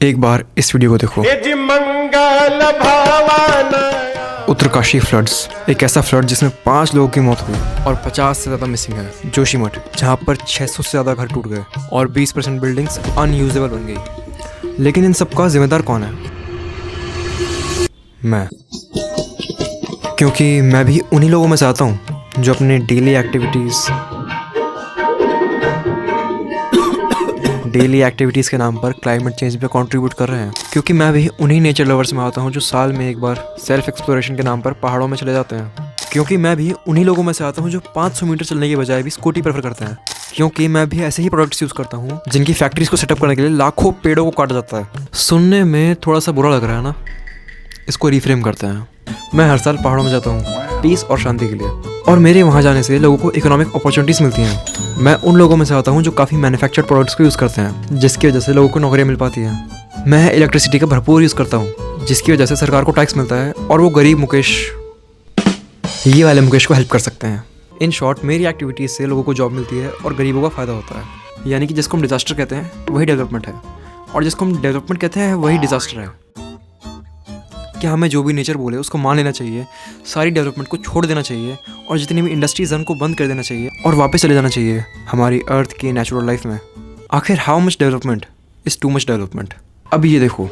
एक बार इस वीडियो को देखो। उत्तरकाशी फ्लड्स, एक ऐसा फ्लड जिसमें 5 लोगों की मौत हुई और 50 से ज़्यादा मिसिंग है। जोशीमठ, जहाँ पर 600 से ज़्यादा घर टूट गए और 20% बिल्डिंग्स अनयूजेबल बन गई। लेकिन इन सब का जिम्मेदार कौन है? मैं, क्योंकि मैं भी उन्हीं लोगों में से आता हूँ जो अपने डेली एक्टिविटीज़ के नाम पर क्लाइमेट चेंज पे कंट्रीब्यूट कर रहे हैं। क्योंकि मैं भी उन्हीं नेचर लवर्स में आता हूँ जो साल में एक बार सेल्फ एक्सप्लोरेशन के नाम पर पहाड़ों में चले जाते हैं। क्योंकि मैं भी उन्हीं लोगों में से आता हूँ जो 500 मीटर चलने के बजाय भी स्कूटी प्रेफर करते हैं। क्योंकि मैं भी ऐसे ही प्रोडक्ट्स यूज़ करता हूँ जिनकी फैक्ट्रीज को सेटअप करने के लिए लाखों पेड़ों को काटा जाता है। सुनने में थोड़ा सा बुरा लग रहा है ना? इसको रिफ्रेम करते हैं। मैं हर साल पहाड़ों में जाता हूँ पीस और शांति के लिए, और मेरे वहाँ जाने से लोगों को इकोनॉमिक अपॉर्चुनिटीज़ मिलती हैं। मैं उन लोगों में से आता हूँ जो काफ़ी मैन्युफैक्चर्ड प्रोडक्ट्स को यूज़ करते हैं, जिसकी वजह से लोगों को नौकरियाँ मिल पाती हैं। मैं इलेक्ट्रिसिटी का भरपूर यूज़ करता हूँ, जिसकी वजह से सरकार को टैक्स मिलता है और वो गरीब मुकेश, ये वाले मुकेश को हेल्प कर सकते हैं। इन शॉर्ट, मेरी एक्टिविटीज़ से लोगों को जॉब मिलती है और गरीबों का फ़ायदा होता है। यानी कि जिसको हम डिजास्टर कहते हैं वही डेवलपमेंट है, और जिसको हम डेवलपमेंट कहते हैं वही डिजास्टर है। कि हमें जो भी नेचर बोले उसको मान लेना चाहिए, सारी डेवलपमेंट को छोड़ देना चाहिए और जितनी भी इंडस्ट्रीज हैं उनको बंद कर देना चाहिए और वापस चले जाना चाहिए हमारी अर्थ की नेचुरल लाइफ में। आखिर how much development is too much development? अब ये देखो,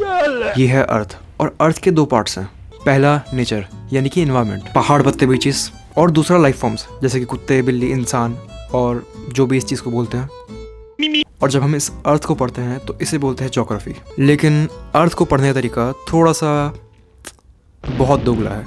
ये है अर्थ, और अर्थ के 2 पार्ट्स हैं। पहला नेचर यानी कि इन्वायरमेंट, पहाड़, पत्ते, बीचेस, और दूसरा लाइफ फॉर्म्स जैसे कि कुत्ते, बिल्ली, इंसान और जो भी इस चीज़ को बोलते हैं। और जब हम इस अर्थ को पढ़ते हैं तो इसे बोलते हैं ज्योग्राफी। लेकिन अर्थ को पढ़ने का तरीका थोड़ा सा बहुत दोगला है।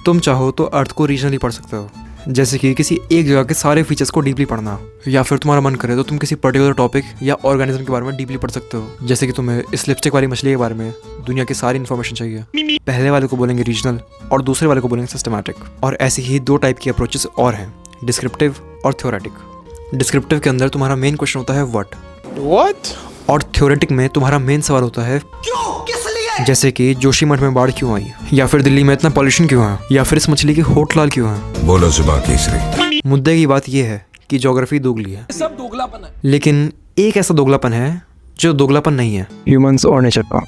तुम चाहो तो अर्थ को रीजनली पढ़ सकते हो, जैसे कि किसी एक जगह के सारे फीचर्स को डीपली पढ़ना, या फिर तुम्हारा मन करे तो तुम किसी पर्टिकुलर टॉपिक या ऑर्गेनिज्म के बारे में डीपली पढ़ सकते हो। जैसे कि तुम्हें इस लिपस्टिक वाली मछली के बारे में दुनिया की सारी इन्फॉर्मेशन चाहिए। पहले वाले को बोलेंगे रीजनल और दूसरे वाले को बोलेंगे सिस्टमैटिक। और ऐसे ही 2 टाइप की अप्रोचेस और हैं, डिस्क्रिप्टिव और थ्योरेटिक। डिस्क्रिप्टिव के अंदर तुम्हारा मेन क्वेश्चन होता है व्हाट, और थ्योरेटिक में तुम्हारा मेन सवाल होता है क्यों, किस लिए। जैसे कि जोशीमठ में बाढ़ क्यों आई, या फिर दिल्ली में इतना पॉल्यूशन क्यों है, या फिर इस मछली की होठ लाल क्यों है। बोलो जुबान केसरी। मुद्दे की बात यह है कि ज्योग्राफी दोगली है, सब दोगलापन है। लेकिन एक ऐसा दोगलापन है जो दोगलापन नहीं है, ह्यूमंस और नेचर का।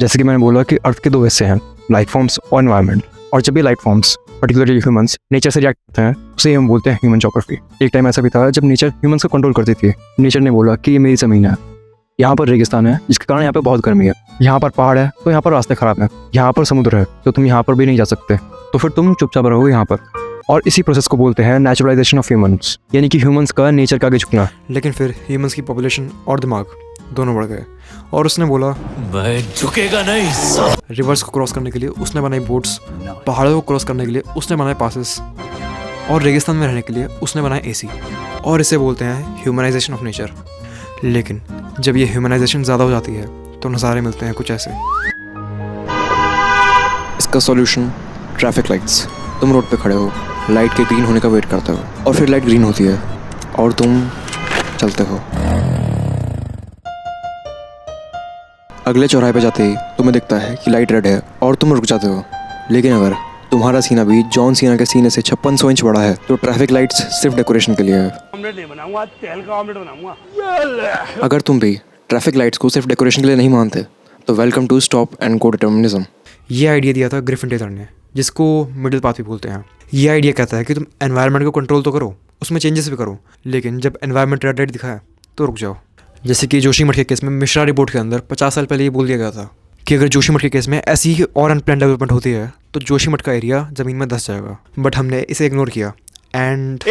जैसे कि मैंने बोला कि अर्थ के 2 हिस्से हैं, लाइफ फॉर्म्स और एनवायरनमेंट। और जब ये life forms particularly humans nature से रिएक्ट करते हैं उसे हम बोलते हैं ह्यूमन ज्योग्राफी। एक टाइम ऐसा भी था जब नेचर ह्यूमंस को कंट्रोल करती थी। नेचर ने बोला कि ये मेरी ज़मीन है, यहाँ पर रेगिस्तान है जिसके कारण यहाँ पे बहुत गर्मी है, यहाँ पर पहाड़ है तो यहाँ पर रास्ते खराब हैं, यहाँ पर समुद्र है तो तुम यहाँ पर भी नहीं जा सकते, तो फिर तुम चुपचाप रहो यहाँ पर। और इसी प्रोसेस को बोलते हैं नेचुरलाइजेशन ऑफ ह्यूमंस, यानी कि ह्यूमंस का नेचर के आगे झुकना। लेकिन फिर ह्यूमंस की पॉपुलेशन और दिमाग दोनों बढ़ गए और उसने बोला मैं झुकेगा नहीं। रिवर्स को क्रॉस करने के लिए उसने बनाई बोट्स, पहाड़ों को क्रॉस करने के लिए उसने बनाए पासेस, और रेगिस्तान में रहने के लिए उसने बनाए AC। और इसे बोलते हैं ह्यूमनाइजेशन ऑफ नेचर। लेकिन जब ये ह्यूमनाइजेशन ज़्यादा हो जाती है तो नज़ारे मिलते हैं कुछ ऐसे। इसका सॉल्यूशन ट्रैफिक लाइट्स। तुम रोड पे खड़े हो, लाइट के ग्रीन होने का वेट करते हो, और फिर लाइट ग्रीन होती है और तुम चलते हो। अगले चौराहे पे जाते ही तुम्हें दिखता है कि लाइट रेड है और तुम रुक जाते हो। लेकिन अगर तुम्हारा सीना भी जॉन सीना के सीने से 5600 इंच बड़ा है तो ट्रैफिक लाइट्स सिर्फ डेकोरेशन के लिए है। अगर तुम भी ट्रैफिक लाइट्स को सिर्फ डेकोरेशन के लिए नहीं मानते तो welcome to stop and go determinism. ये आइडिया दिया था ग्रिफिन टेलर ने, जिसको मिडिल पाथ भी बोलते हैं। ये आइडिया कहता है कि तुम एनवायरनमेंट को कंट्रोल तो करो, उसमें चेंजेस भी करो, लेकिन जब एनवायरनमेंट रेड लाइट दिखाए तो रुक जाओ। जैसे कि जोशीमठ के केस में मिश्रा रिपोर्ट के अंदर 50 साल पहले ये बोल दिया गया था कि अगर जोशीमठ के केस में ऐसी ही और अनप्लान डेवलपमेंट होती है तो जोशीमठ का एरिया ज़मीन में धंस जाएगा। बट हमने इसे इग्नोर किया एंड